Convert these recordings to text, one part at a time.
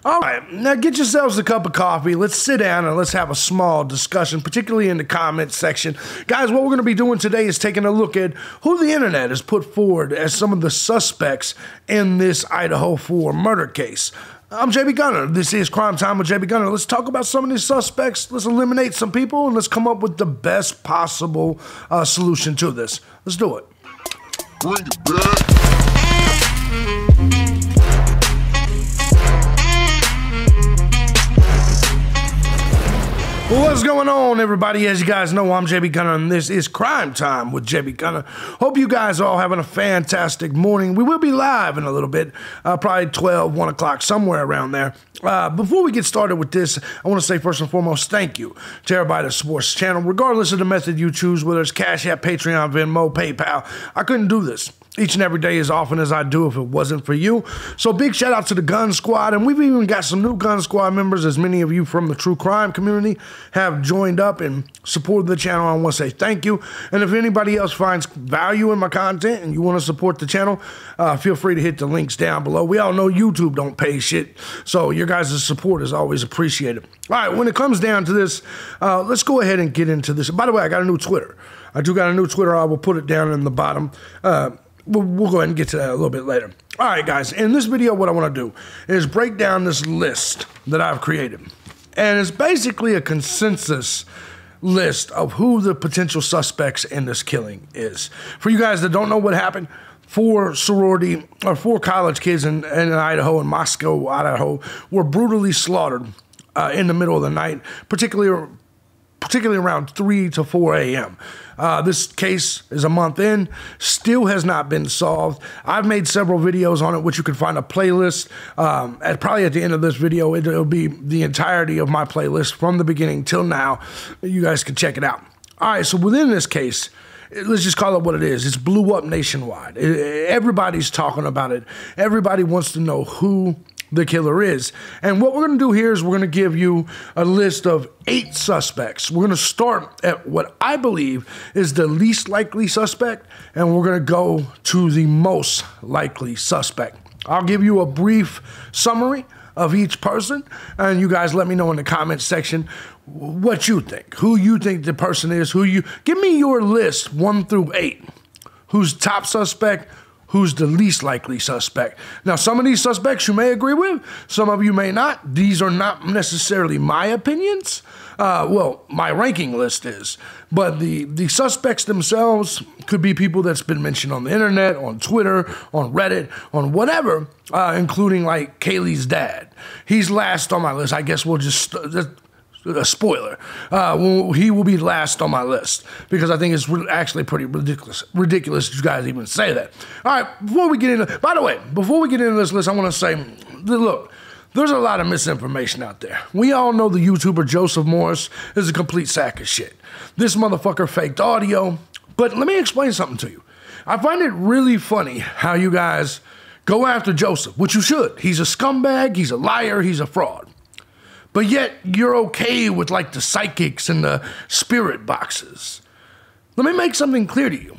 All right, now get yourselves a cup of coffee. Let's sit down and let's have a small discussion, particularly in the comments section. Guys, what we're going to be doing today is taking a look at who the internet has put forward as some of the suspects in this Idaho 4 murder case. I'm thejbgunner. This is Crime Time with thejbgunner. Let's talk about some of these suspects. Let's eliminate some people, and let's come up with the best possible solution to this. Let's do it. Bring it back. What's going on, everybody? As you guys know, I'm thejbgunner, and this is Crime Time with thejbgunner. Hope you guys are all having a fantastic morning. We will be live in a little bit, probably 12, 1 o'clock, somewhere around there. Before we get started with this, I want to say first and foremost, thank you to everybody that supports the channel, regardless of the method you choose, whether it's Cash App, Patreon, Venmo, PayPal. I couldn't do this each and every day as often as I do if it wasn't for you. So big shout out to the Gun Squad, and we've even got some new Gun Squad members, as many of you from the true crime community have joined up and supported the channel. I want to say thank you. And if anybody else finds value in my content and you want to support the channel, feel free to hit the links down below. We all know YouTube don't pay shit, so your guys' support is always appreciated. All right, when it comes down to this, let's go ahead and get into this. By the way, I got a new Twitter. I do got a new Twitter. I will put it down in the bottom. We'll go ahead and get to that a little bit later. All right, guys, in this video, what I want to do is break down this list that I've created. And it's basically a consensus list of who the potential suspects in this killing is. For you guys that don't know what happened, 4 college kids in Idaho, in Moscow, Idaho, were brutally slaughtered in the middle of the night, particularly around 3 to 4 a.m. This case is a month in, still has not been solved. I've made several videos on it, which you can find a playlist. Probably at the end of this video, it'll be the entirety of my playlist from the beginning till now. You guys can check it out. All right, so within this case, let's just call it what it is. It's blew up nationwide. Everybody's talking about it. Everybody wants to know who the killer is. And what we're going to do here is we're going to give you a list of 8 suspects. We're going to start at what I believe is the least likely suspect, and we're going to go to the most likely suspect. I'll give you a brief summary of each person, and you guys let me know in the comments section what you think, who you think the person is, give me your list 1 through 8. Who's top suspect? Who's the least likely suspect? Now, some of these suspects you may agree with, some of you may not. These are not necessarily my opinions. Well, my ranking list is. But the suspects themselves could be people that's been mentioned on the internet, on Twitter, on Reddit, on whatever, including like Kaylee's dad. He's last on my list. I guess we'll just... a spoiler, he will be last on my list because I think it's actually pretty ridiculous you guys even say that. All right, before we get into this list, I want to say, look, there's a lot of misinformation out there. We all know the YouTuber Joseph Morris is a complete sack of shit. This motherfucker faked audio, but let me explain something to you. I find it really funny how you guys go after Joseph, which you should. He's a scumbag, he's a liar, he's a fraud. But yet, you're okay with, like, the psychics and the spirit boxes. Let me make something clear to you.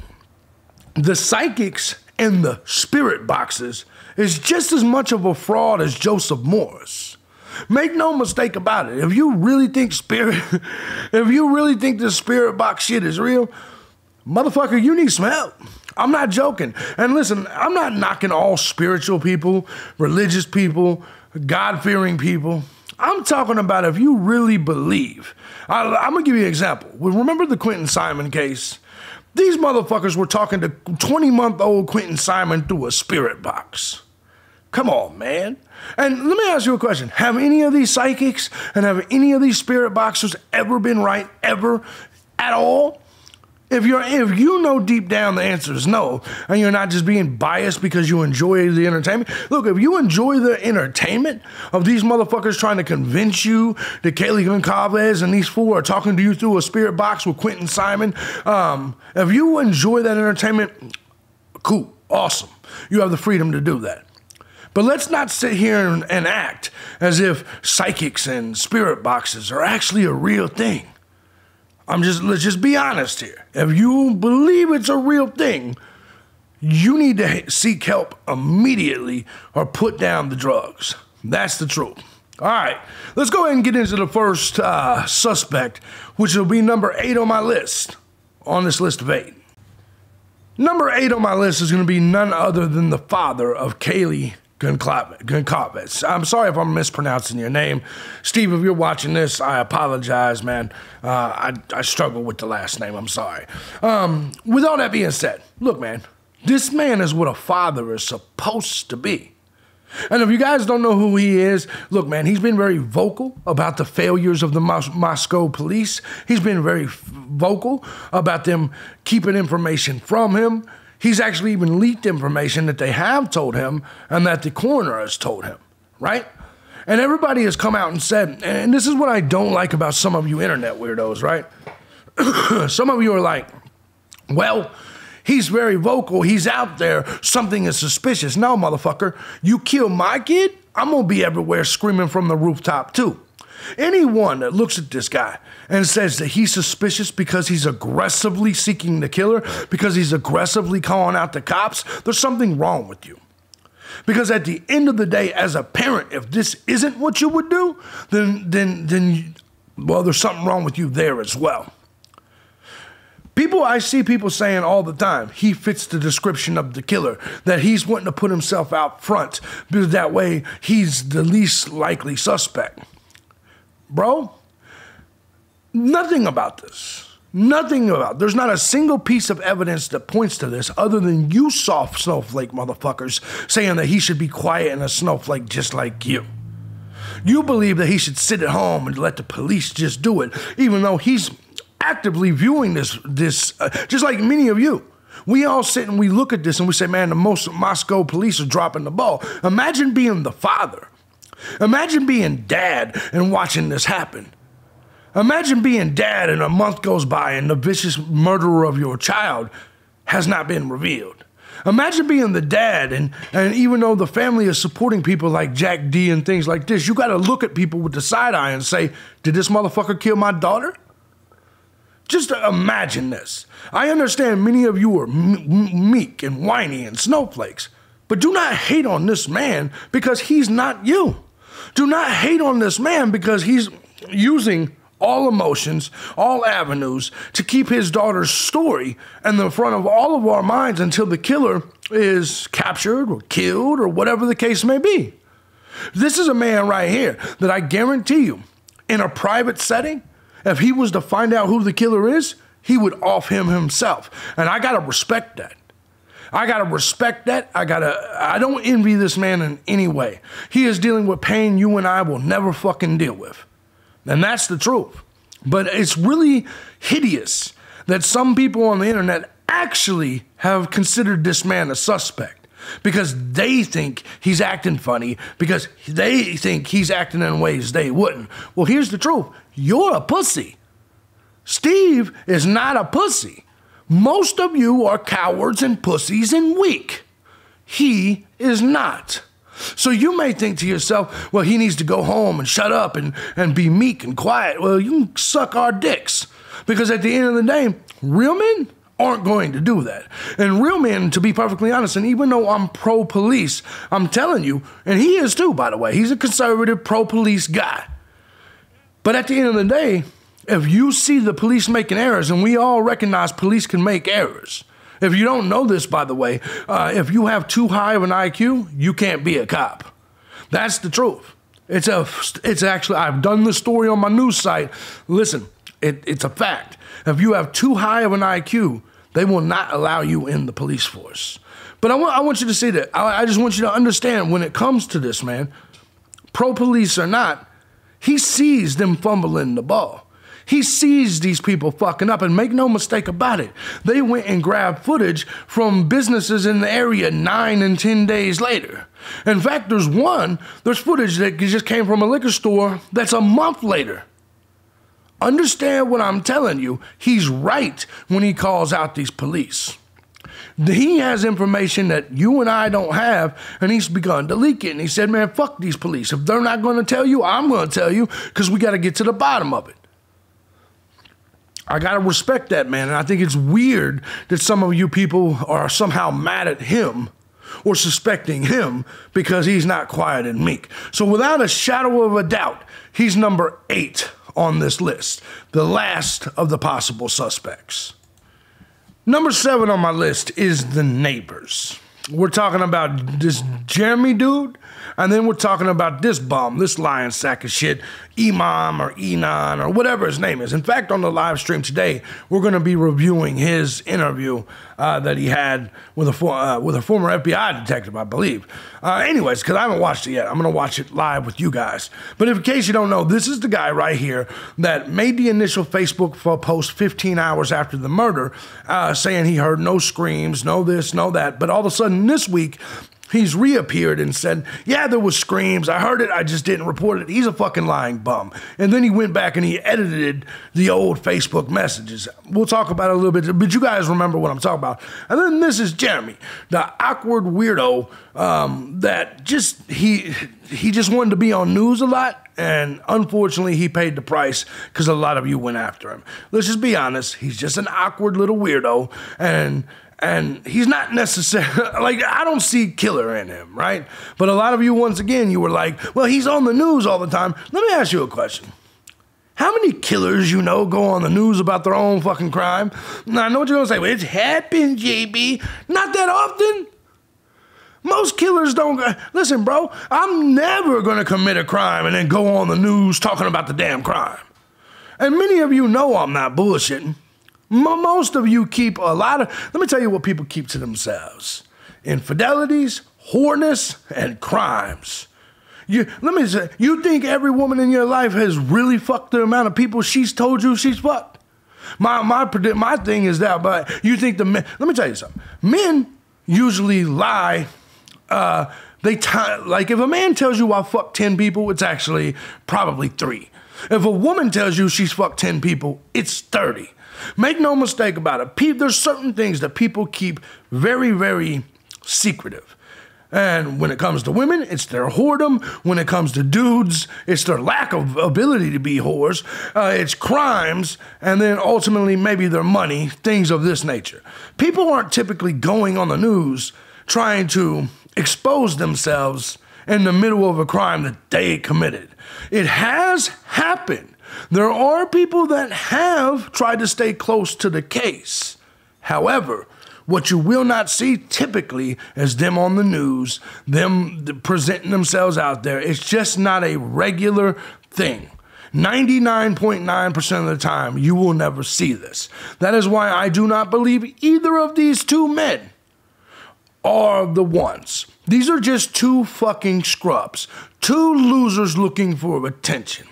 The psychics and the spirit boxes is just as much of a fraud as Joseph Morris. Make no mistake about it. If you really think the spirit box shit is real, motherfucker, you need some help. I'm not joking. And listen, I'm not knocking all spiritual people, religious people, God-fearing people. I'm talking about if you really believe. I'm going to give you an example. Remember the Quentin Simon case? These motherfuckers were talking to 20-month-old Quentin Simon through a spirit box. Come on, man. And let me ask you a question. Have any of these psychics and have any of these spirit boxers ever been right, ever, at all? If you know deep down the answer is no, and you're not just being biased because you enjoy the entertainment. Look, if you enjoy the entertainment of these motherfuckers trying to convince you that Kaylee Goncalves and these 4 are talking to you through a spirit box with Quentin Simon, if you enjoy that entertainment, cool, awesome. You have the freedom to do that. But let's not sit here and act as if psychics and spirit boxes are actually a real thing. Let's just be honest here. If you believe it's a real thing, you need to seek help immediately or put down the drugs. That's the truth. All right, let's go ahead and get into the first suspect, which will be number 8 on my list, on this list of 8. Number 8 on my list is going to be none other than the father of Kaylee Goncalves. I'm sorry if I'm mispronouncing your name. Steve, if you're watching this, I apologize, man. I struggle with the last name. I'm sorry. With all that being said, look, man, this man is what a father is supposed to be. And if you guys don't know who he is, look, man, he's been very vocal about the failures of the Moscow police. He's been very vocal about them keeping information from him. He's actually even leaked information that they have told him and that the coroner has told him, right? And everybody has come out and said, and this is what I don't like about some of you internet weirdos, right? Some of you are like, well, he's very vocal. He's out there. Something is suspicious. No, motherfucker. You kill my kid, I'm going to be everywhere screaming from the rooftop too. Anyone that looks at this guy and says that he's suspicious because he's aggressively seeking the killer, because he's aggressively calling out the cops, there's something wrong with you. Because at the end of the day, as a parent, if this isn't what you would do, then well, there's something wrong with you there as well. I see people saying all the time, he fits the description of the killer, that he's wanting to put himself out front because that way he's the least likely suspect. Bro, nothing about this. There's not a single piece of evidence that points to this other than you soft snowflake motherfuckers saying that he should be quiet and a snowflake just like you. You believe that he should sit at home and let the police just do it, even though he's actively viewing this just like many of you. We all sit and we look at this and we say, man, the Moscow police are dropping the ball. Imagine being the father. Imagine being dad and watching this happen. Imagine being dad and a month goes by and the vicious murderer of your child has not been revealed. Imagine being the dad and even though the family is supporting people like Jack D and things like this, you got to look at people with the side eye and say, did this motherfucker kill my daughter? Just imagine this. I understand many of you are meek and whiny and snowflakes, but do not hate on this man because he's not you. Do not hate on this man because he's using all emotions, all avenues to keep his daughter's story in the front of all of our minds until the killer is captured or killed or whatever the case may be. This is a man right here that I guarantee you, in a private setting, if he was to find out who the killer is, he would off him himself. And I gotta respect that. I don't envy this man in any way. He is dealing with pain you and I will never fucking deal with. And that's the truth. But it's really hideous that some people on the internet actually have considered this man a suspect because they think he's acting funny, because they think he's acting in ways they wouldn't. Well, here's the truth. You're a pussy. Steve is not a pussy. Most of you are cowards and pussies and weak. He is not. So you may think to yourself, well, he needs to go home and shut up and be meek and quiet. Well, you can suck our dicks. Because at the end of the day, real men aren't going to do that. And real men, to be perfectly honest, and even though I'm pro-police, I'm telling you, and he is too, by the way, he's a conservative pro-police guy. But at the end of the day, if you see the police making errors, and we all recognize police can make errors. If you don't know this, by the way, if you have too high of an IQ, you can't be a cop. That's the truth. It's actually, I've done this story on my news site. Listen, it's a fact. If you have too high of an IQ, they will not allow you in the police force. But I want you to see that. I just want you to understand when it comes to this, man, pro-police or not, he sees them fumbling the ball. He sees these people fucking up, and make no mistake about it. They went and grabbed footage from businesses in the area 9 and 10 days later. In fact, there's footage that just came from a liquor store that's a month later. Understand what I'm telling you. He's right when he calls out these police. He has information that you and I don't have, and he's begun to leak it. And he said, man, fuck these police. If they're not going to tell you, I'm going to tell you because we got to get to the bottom of it. I got to respect that, man. And I think it's weird that some of you people are somehow mad at him or suspecting him because he's not quiet and meek. So without a shadow of a doubt, he's number 8 on this list, the last of the possible suspects. Number 7 on my list is the neighbors. We're talking about this Jeremy dude, and then we're talking about this bum, this lying sack of shit, Imam or Enon or whatever his name is. In fact, on the live stream today, we're going to be reviewing his interview that he had with a former FBI detective, I believe. Anyways, because I haven't watched it yet, I'm going to watch it live with you guys. But in case you don't know, this is the guy right here that made the initial Facebook post 15 hours after the murder, saying he heard no screams, no this, no that. But all of a sudden this week, he's reappeared and said, yeah, there was screams. I heard it. I just didn't report it. He's a fucking lying bum. And then he went back and he edited the old Facebook messages. We'll talk about it a little bit, but you guys remember what I'm talking about. And then this is Jeremy, the awkward weirdo that just, he just wanted to be on news a lot. And unfortunately, he paid the price because a lot of you went after him. Let's just be honest. He's just an awkward little weirdo. And he's not necessarily, like, I don't see killer in him, right? But a lot of you, once again, you were like, well, he's on the news all the time. Let me ask you a question. How many killers you know go on the news about their own fucking crime? Now, I know what you're going to say. Well, it's happened, JB. Not that often. Most killers don't go, listen, bro, I'm never going to commit a crime and then go on the news talking about the damn crime. And many of you know I'm not bullshitting. Most of you keep a lot of, let me tell you what people keep to themselves. Infidelities, whoreness, and crimes. Let me say, you think every woman in your life has really fucked the amount of people she's told you she's fucked? My thing is that, but you think the men, let me tell you something. Men usually lie. Like if a man tells you I fucked 10 people, it's actually probably 3. If a woman tells you she's fucked 10 people, it's 30. Make no mistake about it. There's certain things that people keep very, very secretive. And when it comes to women, it's their whoredom. When it comes to dudes, it's their lack of ability to be whores. It's crimes. And then ultimately, maybe their money, things of this nature. People aren't typically going on the news trying to expose themselves in the middle of a crime that they committed. It has happened. There are people that have tried to stay close to the case. However, what you will not see typically is them on the news, them presenting themselves out there. It's just not a regular thing. 99.9% of the time, you will never see this. That is why I do not believe either of these two men are the ones. These are just 2 fucking scrubs, 2 losers looking for attention.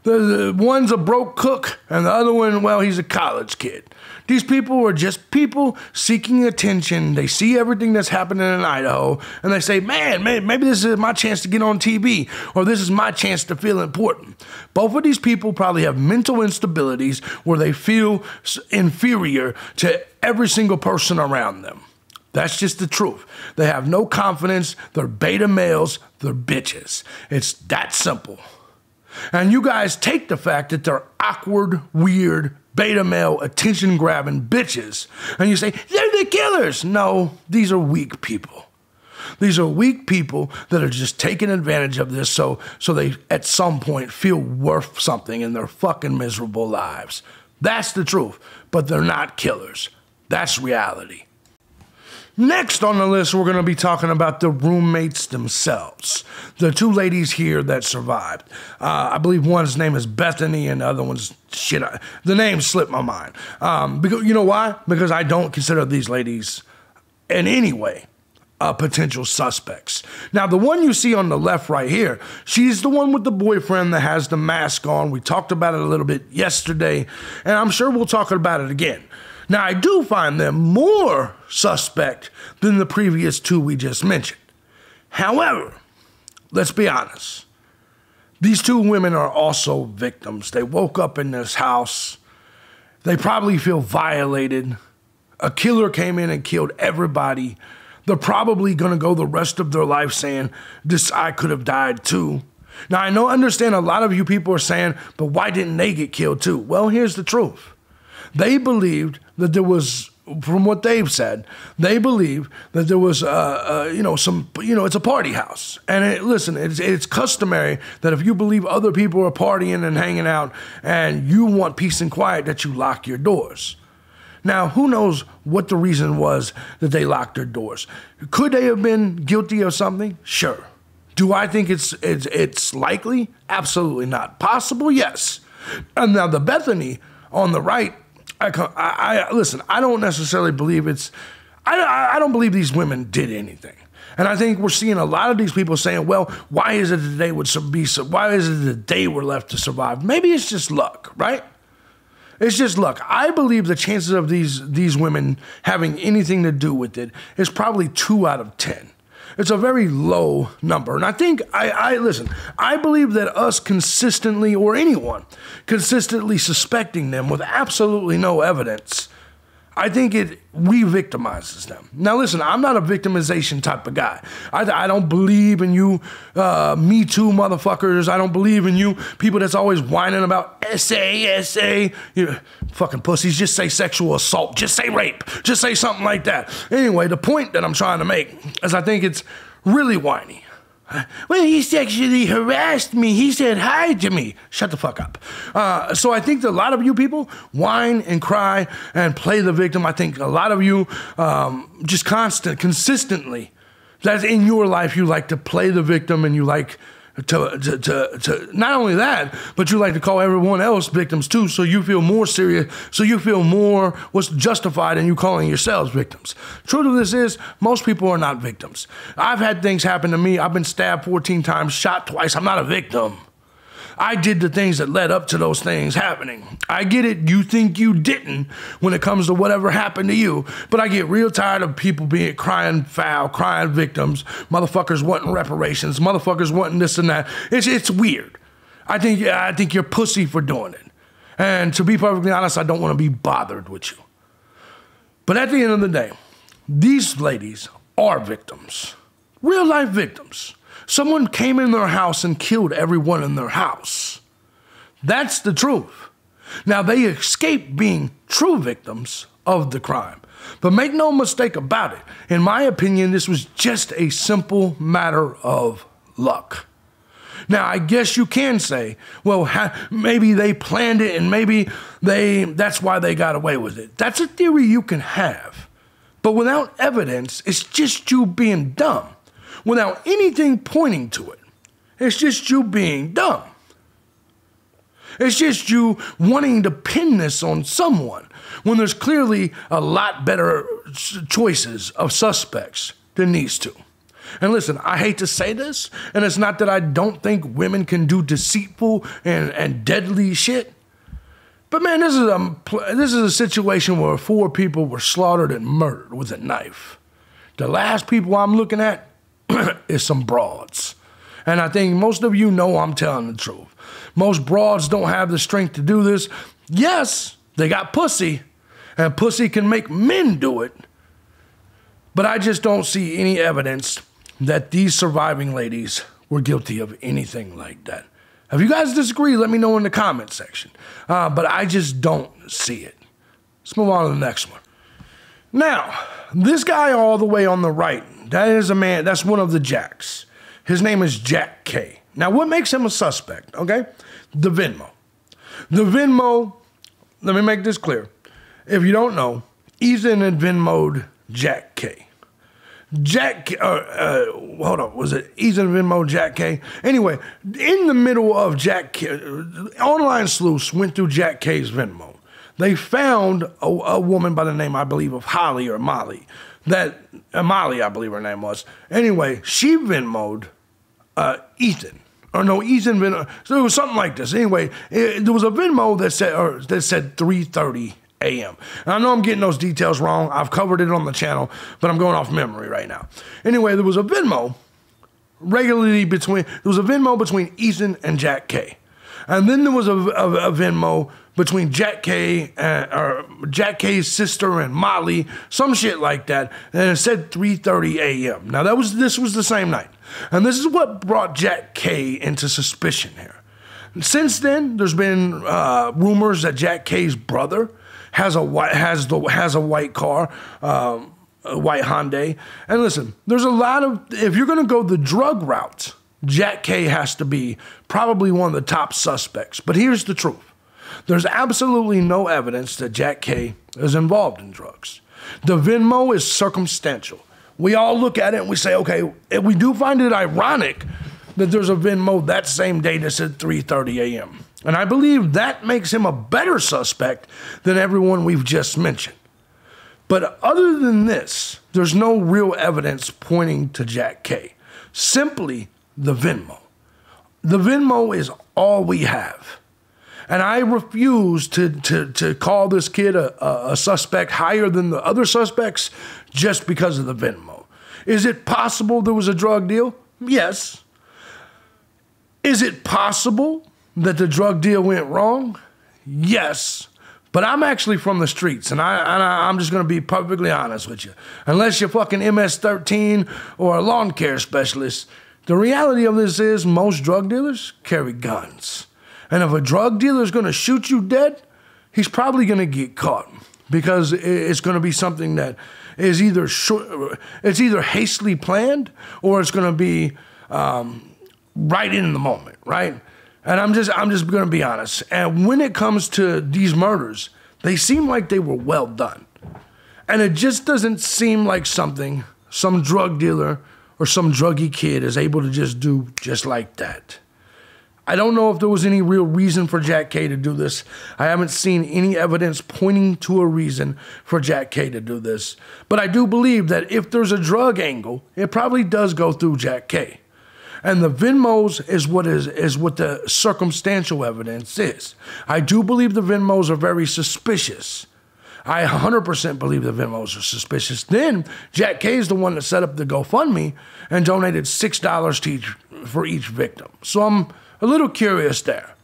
The one's a broke cook, and the other one, well, he's a college kid. These people are just people seeking attention. They see everything that's happening in Idaho, and they say, man, maybe this is my chance to get on TV, or this is my chance to feel important. Both of these people probably have mental instabilities where they feel inferior to every single person around them. That's just the truth. They have no confidence. They're beta males. They're bitches. It's that simple. And you guys take the fact that they're awkward, weird, beta male, attention-grabbing bitches, and you say, they're the killers. No, these are weak people. These are weak people that are just taking advantage of this so they, at some point, feel worth something in their fucking miserable lives. That's the truth. But they're not killers. That's reality. Next on the list, we're going to be talking about the roommates themselves. The 2 ladies here that survived. I believe one's name is Bethany and the other one's shit. The name slipped my mind. Because, you know why? Because I don't consider these ladies in any way potential suspects. Now, the one you see on the left right here, she's the one with the boyfriend that has the mask on. We talked about it a little bit yesterday, and I'm sure we'll talk about it again. Now, I do find them more suspect than the previous 2 we just mentioned. However, let's be honest. These 2 women are also victims. They woke up in this house. They probably feel violated. A killer came in and killed everybody. They're probably going to go the rest of their life saying, I could have died too. Now, understand a lot of you people are saying, but why didn't they get killed too? Well, here's the truth. They believed that there was from what they've said, they believe that there was, it's a party house. And listen, it's customary that if you believe other people are partying and hanging out and you want peace and quiet, that you lock your doors. Now, who knows what the reason was that they locked their doors? Could they have been guilty of something? Sure. Do I think it's likely? Absolutely not. Possible? Yes. And now the Bethany on the right, listen, I don't necessarily believe I don't believe these women did anything. And I think we're seeing a lot of these people saying, well, why is it that they were left to survive? Maybe it's just luck, right? It's just luck. I believe the chances of these women having anything to do with it is probably 2 out of 10. It's a very low number. And I think, listen, I believe that us consistently, or anyone consistently suspecting them with absolutely no evidence, I think it re-victimizes them. Now, listen, I'm not a victimization type of guy. I don't believe in you Me Too motherfuckers. I don't believe in you people that's always whining about SA. You fucking pussies. Just say sexual assault. Just say rape. Just say something like that. Anyway, the point that I'm trying to make is I think it's really whiny. Well, he sexually harassed me. He said hi to me. Shut the fuck up. So I think that a lot of you people whine and cry and play the victim. I think a lot of you just consistently, that in your life you like to play the victim, and you like to not only that, but you like to call everyone else victims too, so you feel more serious, so you feel more what's justified in you calling yourselves victims. Truth of this is, most people are not victims. I've had things happen to me. I've been stabbed 14 times, shot twice. I'm not a victim. I did the things that led up to those things happening. I get it. You think you didn't when it comes to whatever happened to you. But I get real tired of people crying foul, crying victims, motherfuckers wanting reparations, motherfuckers wanting this and that. It's weird. I think you're pussy for doing it. And to be perfectly honest, I don't want to be bothered with you. But at the end of the day, these ladies are victims. Real life victims. Someone came in their house and killed everyone in their house. That's the truth. Now, they escaped being true victims of the crime. But make no mistake about it. In my opinion, this was just a simple matter of luck. Now, I guess you can say, well, maybe they planned it and maybe that's why they got away with it. That's a theory you can have. But without evidence, it's just you being dumb. Without anything pointing to it. It's just you being dumb. It's just you wanting to pin this on someone when there's clearly a lot better choices of suspects than these two. And listen, I hate to say this, and it's not that I don't think women can do deceitful and deadly shit. But man, this is a situation where 4 people were slaughtered and murdered with a knife. The last people I'm looking at is some broads. And I think most of you know I'm telling the truth. Most broads don't have the strength to do this. Yes, they got pussy, and pussy can make men do it. But I just don't see any evidence that these surviving ladies were guilty of anything like that. If you guys disagree, let me know in the comment section. But I just don't see it. Let's move on to the next one. Now, this guy all the way on the right, that is a man, that's one of the Jacks. His name is Jack K. Now, what makes him a suspect, okay? The Venmo. The Venmo, let me make this clear. If you don't know, Ethan had Venmo'd Jack K. Hold on, was it Ethan Venmo, Jack K? Anyway, in the middle of Jack K, online sleuths went through Jack K's Venmo. They found a woman by the name, I believe, of Holly or Molly. Molly, I believe her name was. Anyway, she Venmo'd Ethan. Or no, Ethan Venmo. So it was something like this. Anyway, there was a Venmo that said 3:30 a.m. And I know I'm getting those details wrong. I've covered it on the channel, but I'm going off memory right now. Anyway, there was a Venmo between Ethan and Jack K. And then there was a Venmo between Jack K or Jack K's sister and Molly, some shit like that, and it said 3:30 a.m. Now this was the same night, and this is what brought Jack K into suspicion here. Since then, there's been rumors that Jack K's brother has a white car, a white Hyundai. And listen, there's a lot of, if you're going to go the drug route, Jack K has to be probably one of the top suspects. But here's the truth. There's absolutely no evidence that Jack K is involved in drugs. The Venmo is circumstantial. We all look at it and we say, okay, if we do find it ironic that there's a Venmo that same day that's at 3:30 a.m. And I believe that makes him a better suspect than everyone we've just mentioned. But other than this, there's no real evidence pointing to Jack K. Simply the Venmo. The Venmo is all we have. And I refuse to call this kid a suspect higher than the other suspects just because of the Venmo. Is it possible there was a drug deal? Yes. Is it possible that the drug deal went wrong? Yes. But I'm actually from the streets, and I'm just going to be perfectly honest with you. Unless you're fucking MS-13 or a lawn care specialist, the reality of this is most drug dealers carry guns. And if a drug dealer is going to shoot you dead, he's probably going to get caught because it's going to be something that is either hastily planned or it's going to be right in the moment, right? And I'm just going to be honest. And when it comes to these murders, they seem like they were well done. And it just doesn't seem like something some drug dealer or some druggy kid is able to just do just like that. I don't know if there was any real reason for Jack K to do this. I haven't seen any evidence pointing to a reason for Jack K to do this. But I do believe that if there's a drug angle, it probably does go through Jack K. And the Venmos is what the circumstantial evidence is. I do believe the Venmos are very suspicious. I 100% believe the Venmos are suspicious. Then Jack K is the one that set up the GoFundMe and donated $6 for each victim. So I'm a little curious there.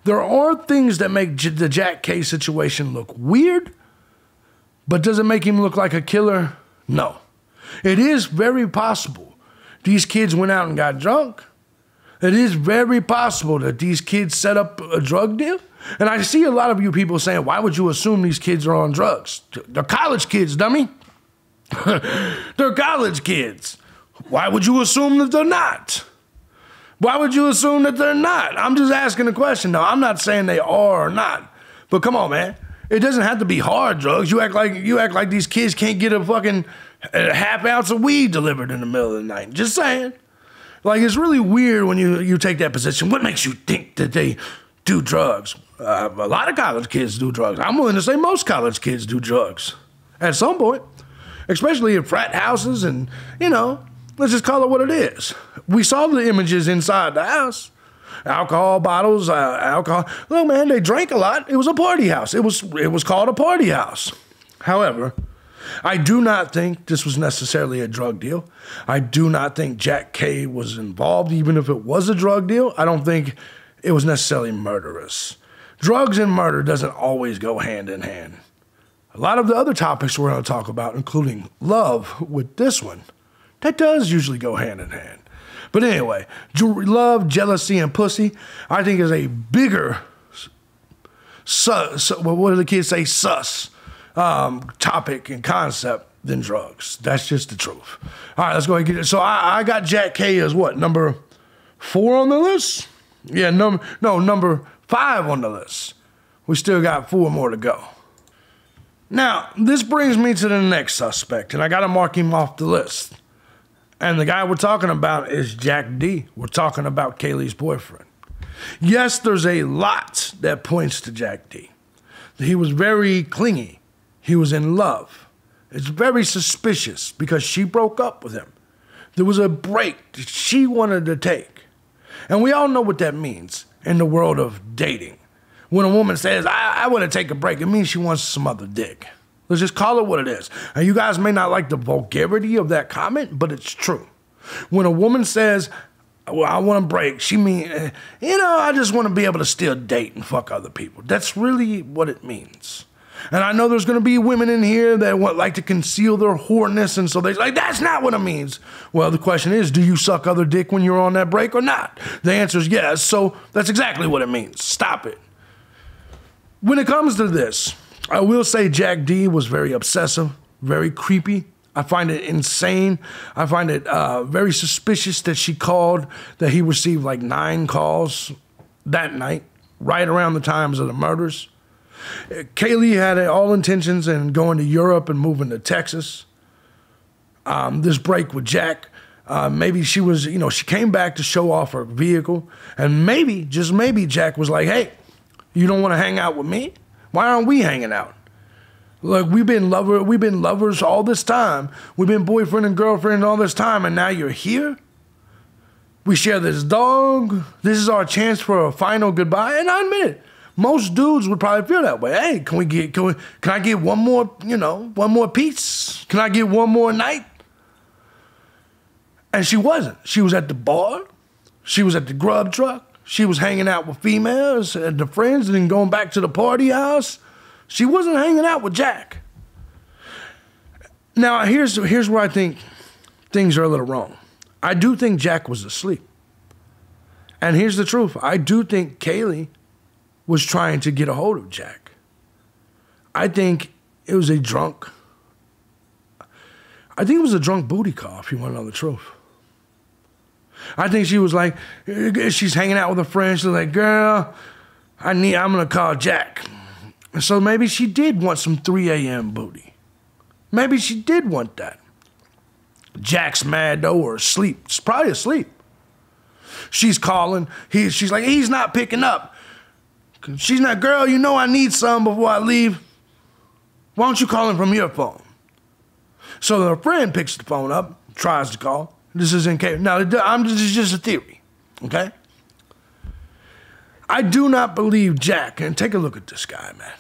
There are things that make the Jack K situation look weird, but does it make him look like a killer? No. It is very possible these kids went out and got drunk. It is very possible that these kids set up a drug deal. And I see a lot of you people saying, why would you assume these kids are on drugs? They're college kids, dummy. They're college kids. Why would you assume that they're not? Why would you assume that they're not? I'm just asking a question. Now, I'm not saying they are or not. But come on, man. It doesn't have to be hard drugs. You act like these kids can't get a fucking half ounce of weed delivered in the middle of the night. Just saying. Like, it's really weird when you take that position. What makes you think that they do drugs? A lot of college kids do drugs. I'm willing to say most college kids do drugs at some point, especially in frat houses and, you know, let's just call it what it is. We saw the images inside the house. Alcohol bottles, alcohol. Look, man, they drank a lot. It was a party house. It was called a party house. However, I do not think this was necessarily a drug deal. I do not think Jack K was involved, even if it was a drug deal. I don't think it was necessarily murderous. Drugs and murder doesn't always go hand in hand. A lot of the other topics we're going to talk about, including love with this one, that does usually go hand in hand. But anyway, love, jealousy, and pussy, I think is a bigger, what do the kids say, topic and concept than drugs. That's just the truth. All right, let's go ahead and get it. So I got Jack K as what, number 4 on the list? Yeah, number 5 on the list. We still got 4 more to go. Now, this brings me to the next suspect, and I got to mark him off the list. And the guy we're talking about is Jack D. We're talking about Kaylee's boyfriend. Yes, there's a lot that points to Jack D. He was very clingy. He was in love. It's very suspicious because she broke up with him. There was a break that she wanted to take. And we all know what that means in the world of dating. When a woman says, I want to take a break, it means she wants some other dick. Let's just call it what it is. And you guys may not like the vulgarity of that comment, but it's true. When a woman says, well, I want to break, she means, I just want to be able to still date and fuck other people. That's really what it means. And I know there's going to be women in here that like to conceal their whoreness, and so they're like, that's not what it means. Well, the question is, do you suck other dick when you're on that break or not? The answer is yes, so that's exactly what it means. Stop it. When it comes to this, I will say Jack D was very obsessive, very creepy. I find it insane. I find it very suspicious that she called, that he received like 9 calls that night, right around the times of the murders. Kaylee had all intentions in going to Europe and moving to Texas. This break with Jack, maybe she was, she came back to show off her vehicle, and maybe, just maybe, Jack was like, hey, you don't want to hang out with me? Why aren't we hanging out? Look, we've been lovers all this time. We've been boyfriend and girlfriend all this time, and now you're here? We share this dog. This is our chance for a final goodbye. And I admit it, most dudes would probably feel that way. Hey, can I get one more, one more piece? Can I get one more night? And she wasn't. She was at the bar. She was at the grub truck. She was hanging out with females and the friends and then going back to the party house. She wasn't hanging out with Jack. Now, here's where I think things are a little wrong. I do think Jack was asleep. And here's the truth. I do think Kaylee was trying to get a hold of Jack. I think it was a drunk booty call, if you want to know the truth. I think she was like, she's hanging out with a friend. She's like, girl, I'm going to call Jack. And so maybe she did want some 3 a.m. booty. Maybe she did want that. Jack's mad though, or asleep. She's probably asleep. She's calling. She's like, he's not picking up. She's not, girl, I need some before I leave. Why don't you call him from your phone? So her friend picks the phone up, tries to call. This is in case. Now, this is just a theory, okay? I do not believe Jack, and take a look at this guy, man.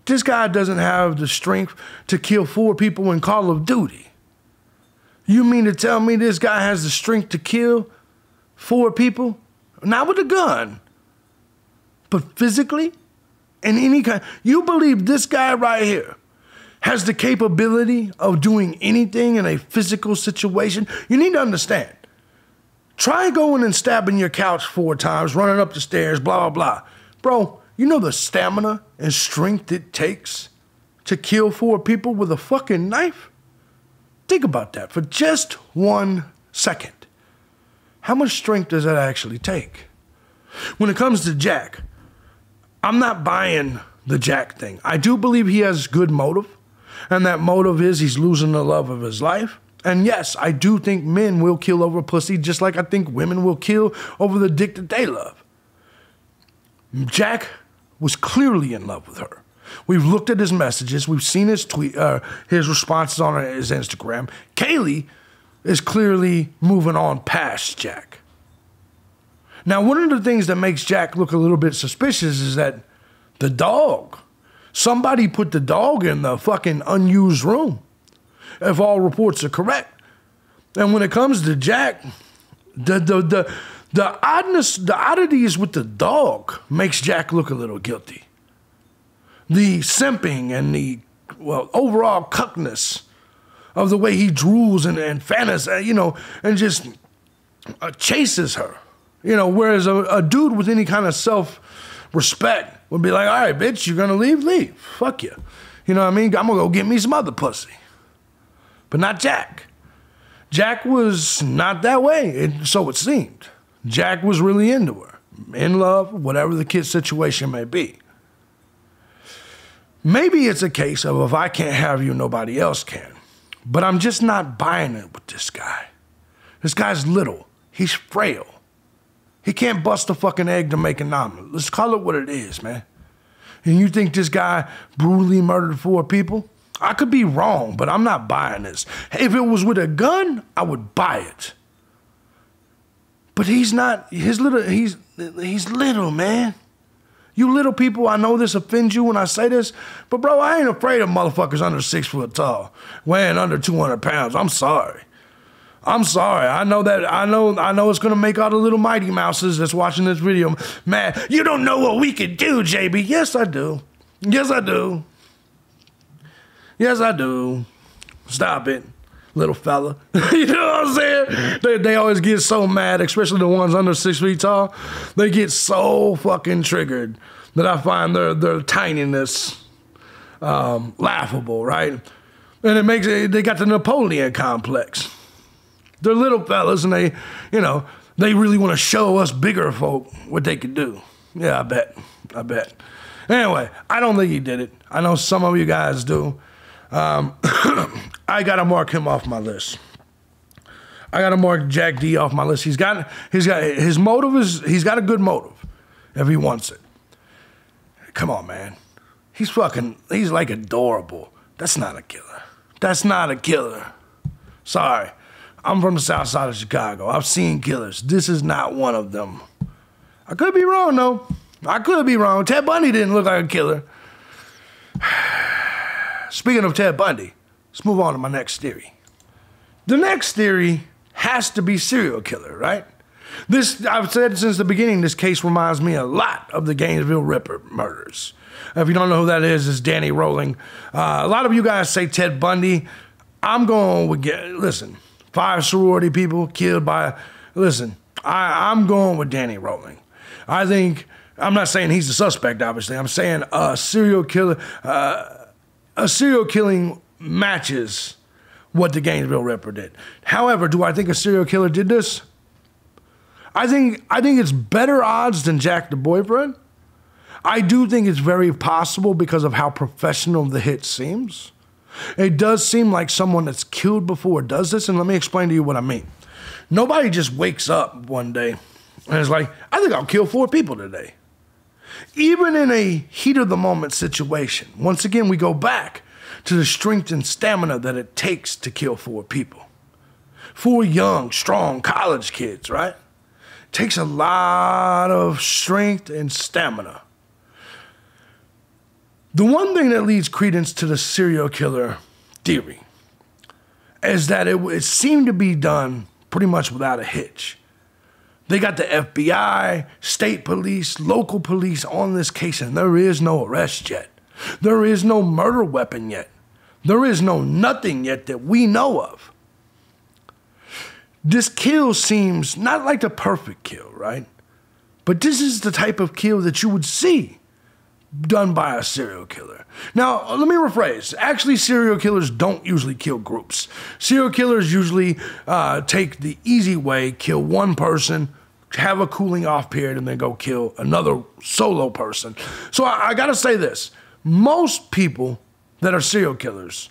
This guy doesn't have the strength to kill 4 people in Call of Duty. You mean to tell me this guy has the strength to kill 4 people? Not with a gun, but physically? In any kind. You believe this guy right here has the capability of doing anything in a physical situation? You need to understand. Try going and stabbing your couch 4 times, running up the stairs, blah, blah, blah. Bro, you know the stamina and strength it takes to kill 4 people with a fucking knife? Think about that for just 1 second. How much strength does that actually take? When it comes to Jack, I'm not buying the Jack thing. I do believe he has good motive, and that motive is he's losing the love of his life. And yes, I do think men will kill over pussy just like I think women will kill over the dick that they love. Jack was clearly in love with her. We've looked at his messages. We've seen his his responses on his Instagram. Kaylee is clearly moving on past Jack. Now, one of the things that makes Jack look a little bit suspicious is that the dog, somebody put the dog in the fucking unused room, if all reports are correct. And when it comes to Jack, the oddities with the dog makes Jack look a little guilty. The simping and the, overall cuckness of the way he drools and fantasizes, and just chases her. Whereas a dude with any kind of self-respect would be like, all right, bitch, you're going to leave? Leave. Fuck you. You know what I mean? I'm going to go get me some other pussy. But not Jack. Jack was not that way, so it seemed. Jack was really into her, in love, whatever the kid's situation may be. Maybe it's a case of if I can't have you, nobody else can. But I'm just not buying it with this guy. This guy's little. He's frail. He can't bust a fucking egg to make an omelet. Let's call it what it is, man. And you think this guy brutally murdered 4 people? I could be wrong, but I'm not buying this. If it was with a gun, I would buy it. But he's not, he's little, man. You little people, I know this offends you when I say this, but bro, I ain't afraid of motherfuckers under 6 foot tall, weighing under 200 pounds. I'm sorry. I know that. I know it's gonna make all the little Mighty Mouses that's watching this video mad. You don't know what we can do, JB. Yes, I do. Yes, I do. Yes, I do. Stop it, little fella. You know what I'm saying? They always get so mad, especially the ones under 6 feet tall. They get so fucking triggered that I find their tininess laughable, right? And it makes they got the Napoleon complex. They're little fellas, and they really want to show us bigger folk what they can do. Yeah, I bet. Anyway, I don't think he did it. I know some of you guys do. I gotta mark him off my list. I gotta mark Jack D off my list. He's got his motive is he's got a good motive if he wants it. Come on, man. He's like adorable. That's not a killer. That's not a killer. Sorry. I'm from the south side of Chicago. I've seen killers. This is not one of them. I could be wrong, though. I could be wrong. Ted Bundy didn't look like a killer. Speaking of Ted Bundy, let's move on to my next theory. The next theory has to be serial killer, right? I've said since the beginning, this case reminds me a lot of the Gainesville Ripper murders. If you don't know who that is, it's Danny Rolling. A lot of you guys say Ted Bundy. I'm going with, listen, 5 sorority people killed by, listen, I'm going with Danny Rolling. I'm not saying he's the suspect, obviously. I'm saying a serial killing matches what the Gainesville Ripper did. However, do I think a serial killer did this? I think it's better odds than Jack the boyfriend. I do think it's very possible because of how professional the hit seems. It does seem like someone that's killed before does this, and let me explain to you what I mean. Nobody just wakes up one day and is like, I think I'll kill 4 people today. Even in a heat of the moment situation, once again, we go back to the strength and stamina that it takes to kill 4 people. 4 young, strong college kids, right? It takes a lot of strength and stamina. The one thing that leads credence to the serial killer theory is that it seemed to be done pretty much without a hitch. They got the FBI, state police, local police on this case, and there is no arrest yet. There is no murder weapon yet. There is no nothing yet that we know of. This kill seems not like the perfect kill, right? But this is the type of kill that you would see done by a serial killer. Now, let me rephrase. Actually, serial killers don't usually kill groups. Serial killers usually take the easy way, kill one person, have a cooling off period, and then go kill another solo person. So I gotta say this. Most people that are serial killers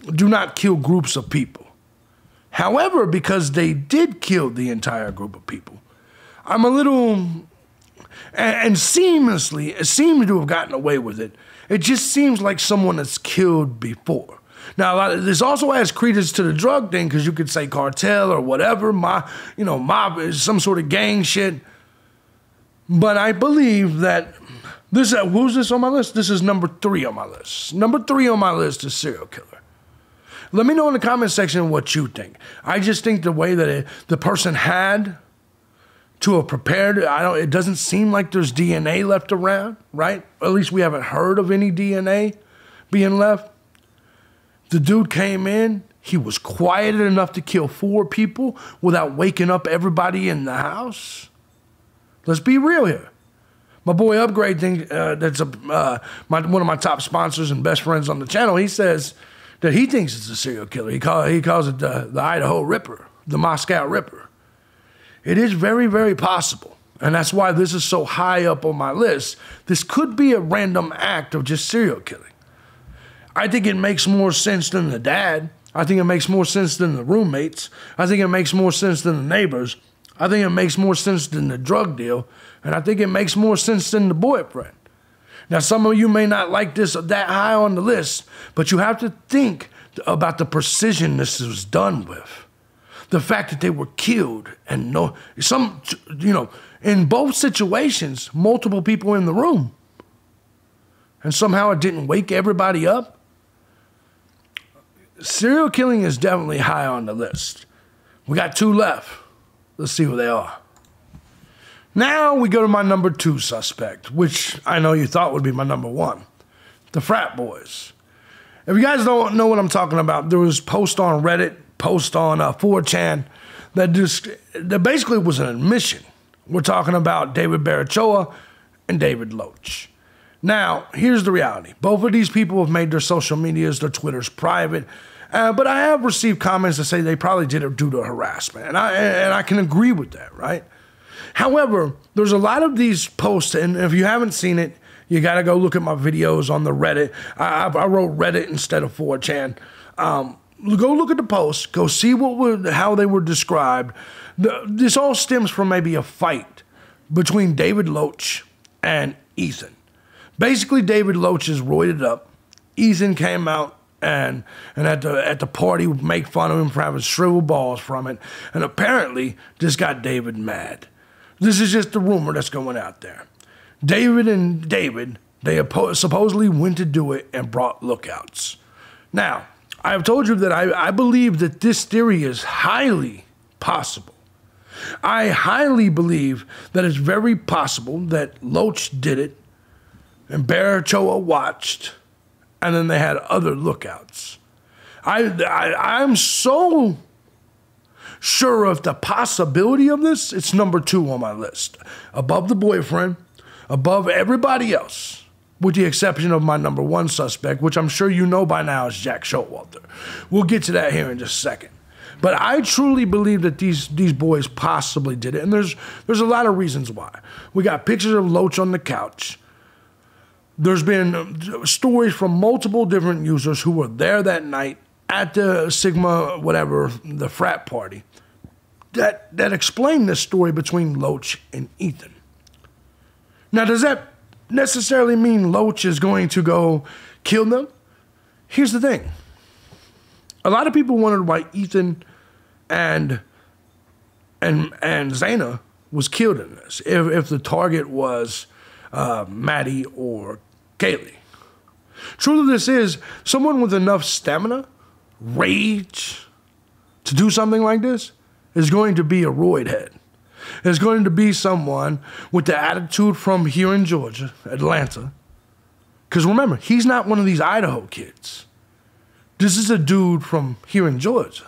do not kill groups of people. However, because they did kill the entire group of people, I'm a little... And seamlessly, it seemed to have gotten away with it. It just seems like someone that's killed before. Now, this also adds credence to the drug thing, because you could say cartel or whatever, mob is some sort of gang shit. But I believe that this, who's this on my list? This is number 3 on my list. Number 3 on my list is serial killer. Let me know in the comment section what you think. I just think the way that the person had to have prepared, it doesn't seem like there's DNA left around, right? At least we haven't heard of any DNA being left. The dude came in, he was quieted enough to kill 4 people without waking up everybody in the house. Let's be real here. My boy Upgrade, that's one of my top sponsors and best friends on the channel, he says that he thinks it's a serial killer. He calls it the Idaho Ripper, the Moscow Ripper. It is very, very possible, and that's why this is so high up on my list. This could be a random act of just serial killing. I think it makes more sense than the dad. I think it makes more sense than the roommates. I think it makes more sense than the neighbors. I think it makes more sense than the drug deal, and I think it makes more sense than the boyfriend. Now, some of you may not like this that high on the list, but you have to think about the precision this was done with. The fact that they were killed and in both situations, multiple people in the room. And somehow it didn't wake everybody up. Serial killing is definitely high on the list. We got 2 left. Let's see who they are. Now we go to my number 2 suspect, which I know you thought would be my number 1. The frat boys. If you guys don't know what I'm talking about, there was post on Reddit, post on 4chan that basically was an admission. We're talking about David Barachoa and David Loach. Now, here's the reality. Both of these people have made their social medias, their Twitters private, but I have received comments that say they probably did it due to harassment, and I can agree with that, right? However, there's a lot of these posts, and if you haven't seen it, you got to go look at my videos on the Reddit. I wrote Reddit instead of 4chan. Go look at the posts. Go see how they were described. This all stems from maybe a fight between David Loach and Ethan. Basically, David Loach is roided up. Ethan came out and at the party would make fun of him for having shriveled balls from it, and apparently just got David mad. This is just the rumor that's going out there. David, they supposedly went to do it and brought lookouts. Now, I have told you that I believe that this theory is highly possible. I highly believe that it's very possible that Loach did it and Barachoa watched, and then they had other lookouts. I'm so sure of the possibility of this, it's number 2 on my list. Above the boyfriend, above everybody else, with the exception of my number 1 suspect, which I'm sure you know by now is Jack Showalter. We'll get to that here in just a second. But I truly believe that these boys possibly did it, and there's a lot of reasons why. We got pictures of Loach on the couch. There's been stories from multiple different users who were there that night at the Sigma, whatever, the frat party, that explain this story between Loach and Ethan. Now, does that necessarily mean Loach is going to go kill them? Here's the thing. A lot of people wondered why Ethan and Zayna was killed in this, if the target was Maddie or Kaylee. Truth of this is, someone with enough stamina, rage, to do something like this is going to be a roid head. It's going to be someone with the attitude from here in Georgia, Atlanta. Because remember, he's not one of these Idaho kids. This is a dude from here in Georgia.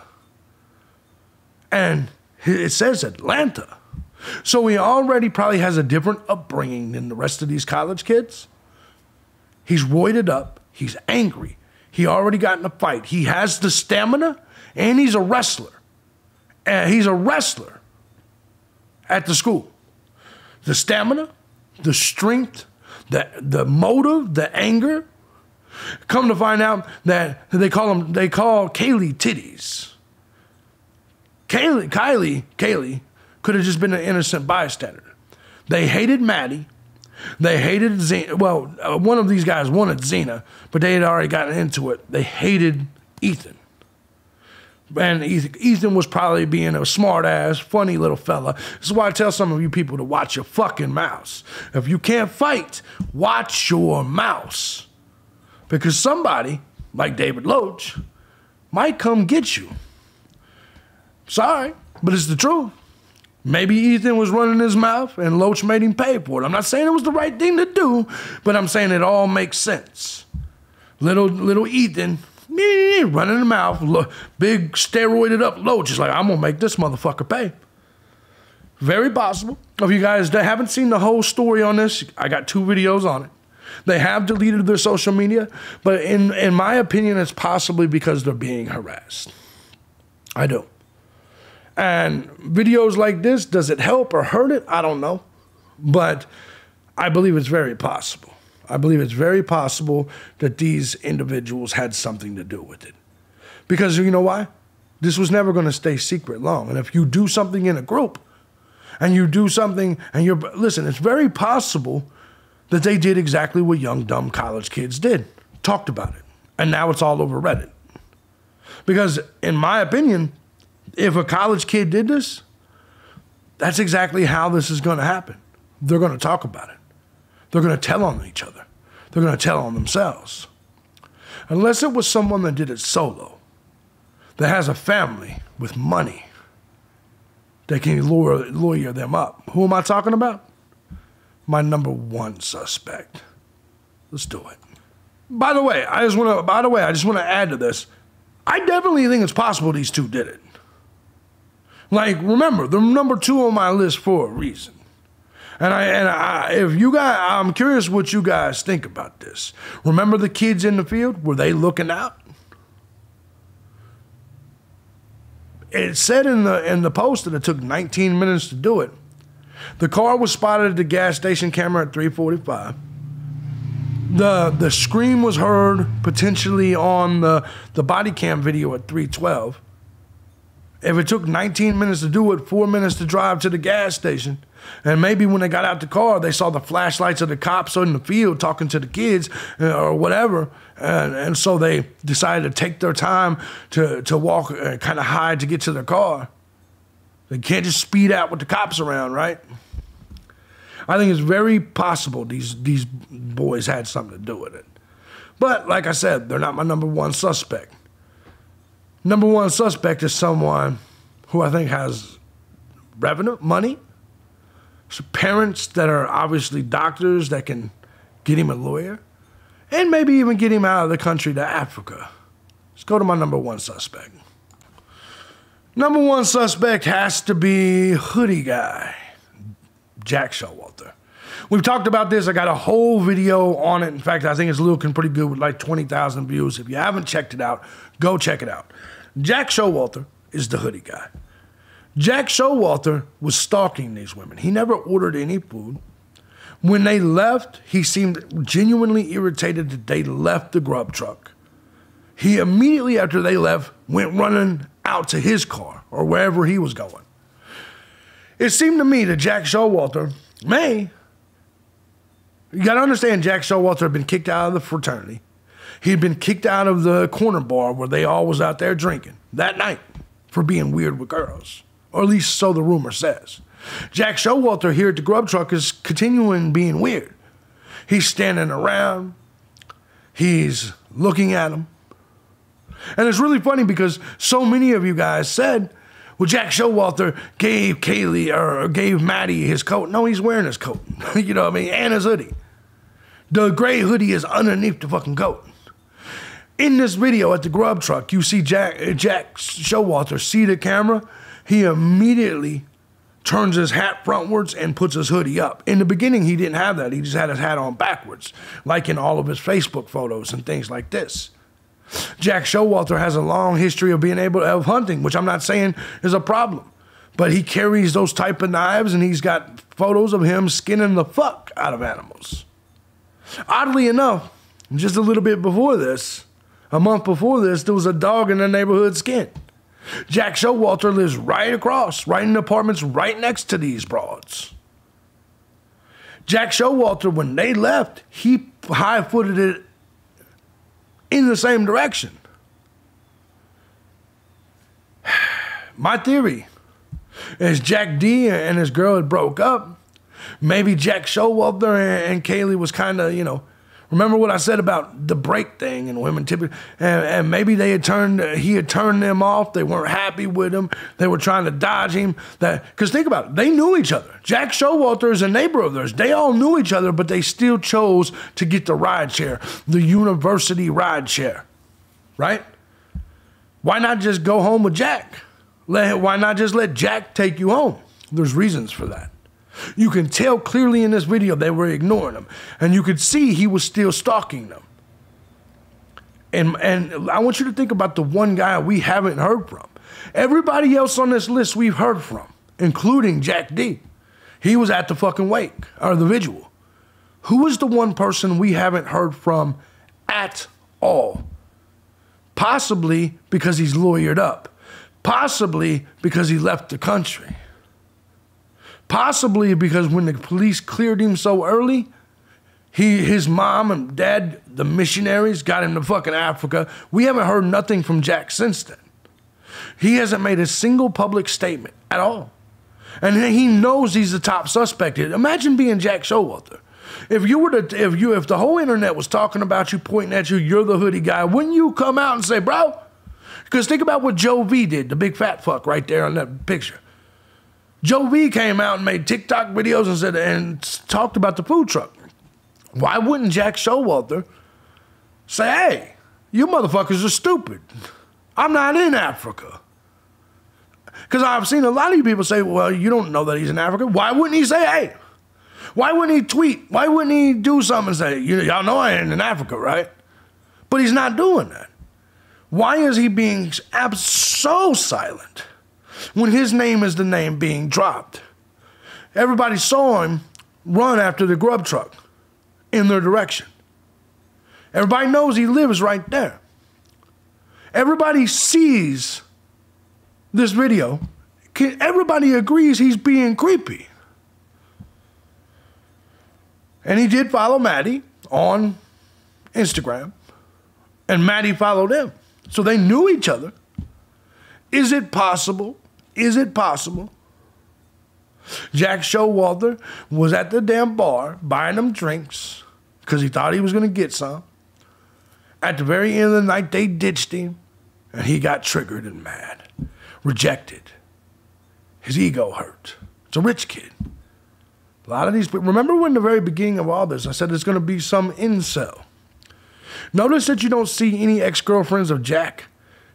And it says Atlanta. So he already probably has a different upbringing than the rest of these college kids. He's roided up. He's angry. He already got in a fight. He has the stamina, and he's a wrestler. And he's a wrestler at the school. The stamina, the strength, the motive, the anger. Come to find out that they call Kaylee titties. Kaylee could have just been an innocent bystander. They hated Maddie. They hated Zena. Well, one of these guys wanted Zena, but they had already gotten into it. They hated Ethan. And Ethan was probably being a smart-ass, funny little fella. This is why I tell some of you people to watch your fucking mouths. If you can't fight, watch your mouths. Because somebody, like David Loach, might come get you. Sorry, but it's the truth. Maybe Ethan was running his mouth and Loach made him pay for it. I'm not saying it was the right thing to do, but I'm saying it all makes sense. Little Ethan, running his mouth, big steroided up Loach is like, I'm gonna make this motherfucker pay. Very possible. If you guys that haven't seen the whole story on this, I got 2 videos on it. They have deleted their social media, but in my opinion, it's possibly because they're being harassed. I do. And videos like this, does it help or hurt it? I don't know. But I believe it's very possible. I believe it's very possible that these individuals had something to do with it. Because you know why? This was never going to stay secret long. And if you do something in a group, and you do something, and listen, it's very possible that they did exactly what young, dumb college kids did. Talked about it. And now it's all over Reddit. Because in my opinion, if a college kid did this, that's exactly how this is going to happen. They're going to talk about it. They're going to tell on each other. They're going to tell on themselves. Unless it was someone that did it solo, that has a family with money, that can lawyer them up. Who am I talking about? My number 1 suspect. Let's do it. By the way, I just want to add to this. I definitely think it's possible these 2 did it. Like, remember, they're number 2 on my list for a reason. If you guys, I'm curious what you guys think about this. Remember the kids in the field? Were they looking out? It said in the post that it took 19 minutes to do it. The car was spotted at the gas station camera at 3:45. The scream was heard potentially on the body cam video at 3:12. If it took 19 minutes to do it, 4 minutes to drive to the gas station, and maybe when they got out the car, they saw the flashlights of the cops in the field talking to the kids or whatever, and so they decided to take their time to walk kind of hide to get to their car. They can't just speed out with the cops around, right? I think it's very possible these boys had something to do with it. But like I said, they're not my number one suspect. Number one suspect is someone who I think has revenue, money, so parents that are obviously doctors that can get him a lawyer, and maybe even get him out of the country to Africa. Let's go to my number one suspect. Number one suspect has to be hoodie guy, Jack Showalter. We've talked about this. I got a whole video on it. In fact, I think it's looking pretty good with like 20,000 views. If you haven't checked it out, go check it out. Jack Showalter is the hoodie guy. Jack Showalter was stalking these women. He never ordered any food. When they left, he seemed genuinely irritated that they left the grub truck. He immediately after they left went running out to his car or wherever he was going. It seemed to me that Jack Showalter you got to understand, Jack Showalter had been kicked out of the fraternity. He'd been kicked out of the corner bar where they all was out there drinking that night for being weird with girls, or at least so the rumor says. Jack Showalter here at the grub truck is continuing being weird. He's standing around. He's looking at them. And it's really funny because so many of you guys said, well, Jack Showalter gave Kaylee or gave Maddie his coat. No, he's wearing his coat. You know what I mean? And his hoodie. The gray hoodie is underneath the fucking coat. In this video at the grub truck, you see Jack Showalter see the camera. He immediately turns his hat frontwards and puts his hoodie up. In the beginning, he didn't have that. He just had his hat on backwards, like in all of his Facebook photos and things like this. Jack Showalter has a long history of being able to hunting, which I'm not saying is a problem. But he carries those type of knives, and he's got photos of him skinning the fuck out of animals. Oddly enough, just a little bit before this, a month before this, there was a dog in the neighborhood skinned. Jack Showalter lives right across, right in the apartments right next to these broads. Jack Showalter, when they left, he high-footed it in the same direction. My theory is Jack D and his girl had broke up. Maybe Jack Showalter and Kaylee was kind of, remember what I said about the break thing and women typically, and maybe he had turned them off. They weren't happy with him. They were trying to dodge him. Because think about it, they knew each other. Jack Showalter is a neighbor of theirs. They all knew each other, but they still chose to get the ride share, the university ride share, right? Why not just go home with Jack? Why not just let Jack take you home? There's reasons for that. You can tell clearly in this video they were ignoring him. And you could see he was still stalking them. And I want you to think about the one guy we haven't heard from. Everybody else on this list we've heard from, including Jack D. He was at the fucking wake, or the vigil. Who is the one person we haven't heard from at all? Possibly because he's lawyered up. Possibly because he left the country. Possibly because when the police cleared him so early, his mom and dad, the missionaries, got him to fucking Africa. We haven't heard nothing from Jack since then. He hasn't made a single public statement at all. And he knows he's the top suspect. Imagine being Jack Showalter. If the whole internet was talking about you, pointing at you, you're the hoodie guy, wouldn't you come out and say, bro? Because think about what Joe V did, the big fat fuck right there on that picture. Joe V came out and made TikTok videos and talked about the food truck. Why wouldn't Jack Showalter say, hey, you motherfuckers are stupid. I'm not in Africa. Because I've seen a lot of you people say, well, you don't know that he's in Africa. Why wouldn't he say, hey, Why wouldn't he tweet? Why wouldn't he do something and say, y'all know I ain't in Africa, right? But he's not doing that. Why is he being so silent when his name is the name being dropped? Everybody saw him run after the grub truck in their direction. Everybody knows he lives right there. Everybody sees this video. Everybody agrees he's being creepy. And he did follow Maddie on Instagram. And Maddie followed him. So they knew each other. Is it possible? Is it possible? Jack Showalter was at the damn bar buying them drinks because he thought he was going to get some. At the very end of the night, they ditched him, and he got triggered and mad, rejected. His ego hurt. It's a rich kid. A lot of these people, remember when the very beginning of all this, I said there's going to be some incel. Notice that you don't see any ex-girlfriends of Jack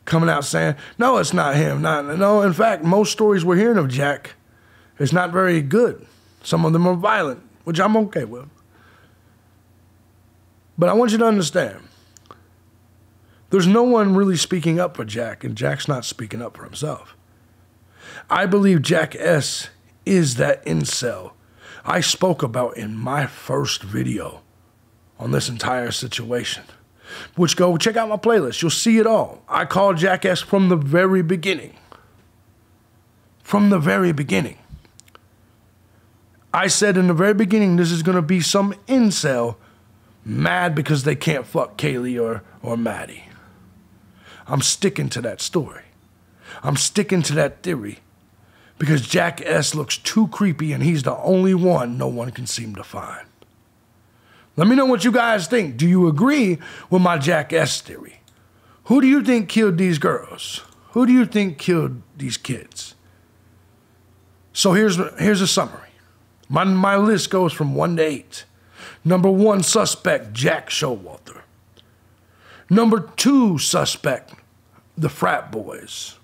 coming out saying, no, it's not him. No, in fact, most stories we're hearing of Jack is not very good. Some of them are violent, which I'm okay with. But I want you to understand, there's no one really speaking up for Jack, and Jack's not speaking up for himself. I believe Jack S. is that incel I spoke about in my first video on this entire situation. Which go check out my playlist. You'll see it all. I called Jack S. from the very beginning. From the very beginning. I said in the very beginning this is going to be some incel mad because they can't fuck Kaylee or Maddie. I'm sticking to that story. I'm sticking to that theory because Jack S. looks too creepy and he's the only one no one can seem to find. Let me know what you guys think. Do you agree with my Jack S. theory? Who do you think killed these girls? Who do you think killed these kids? So here's a summary. My list goes from 1 to 8. Number 1 suspect, Jack Showalter. Number 2 suspect, the frat boys.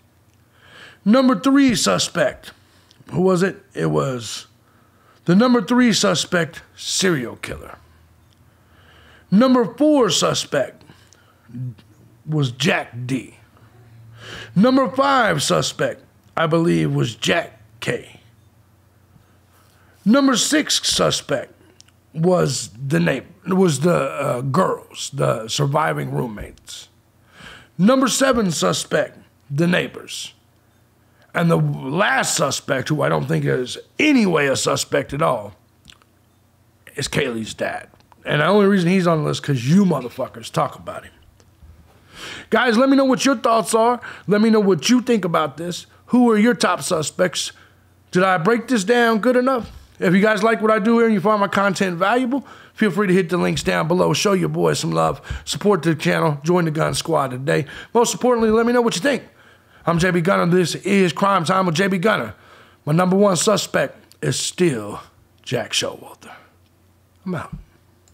Number 3 suspect, who was it? It was the number 3 suspect, serial killer. Number 4 suspect was Jack D. Number 5 suspect, I believe, was Jack K. Number 6 suspect was the girls, the surviving roommates. Number 7 suspect, the neighbors. And the last suspect, who I don't think is any way a suspect at all, is Kaylee's dad. And the only reason he's on the list is because you motherfuckers talk about him. Guys, let me know what your thoughts are. Let me know what you think about this. Who are your top suspects? Did I break this down good enough? If you guys like what I do here and you find my content valuable, feel free to hit the links down below. Show your boys some love. Support the channel. Join the Gun Squad today. Most importantly, let me know what you think. I'm JB Gunner. This is Crime Time with JB Gunner. My number 1 suspect is still Jack Showalter. I'm out.